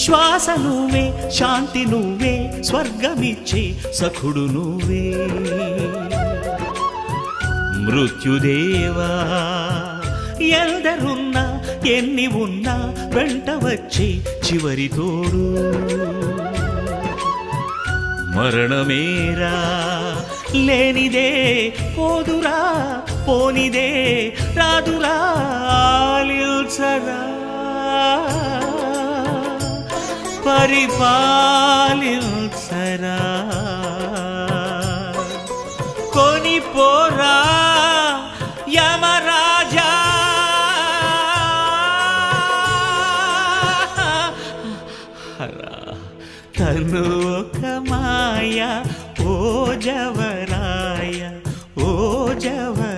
శ్వాస నువ్వే శాంతి నువ్వే స్వర్గమిచ్చే సఖుడు నువ్వే మృత్యుదేవా ఎందరున్నా ఎన్ని ఉన్నా వెంట వచ్చే చివరి తోడు మరణమేరా లేనిదే పోదురా పోనిదే రాదురా ఆలిల్చరా పరిపాలిల్చరా కొనిపోరా యమరాజా తను ఒక మాయ ఓ జవరాయ ఓ జవరాయ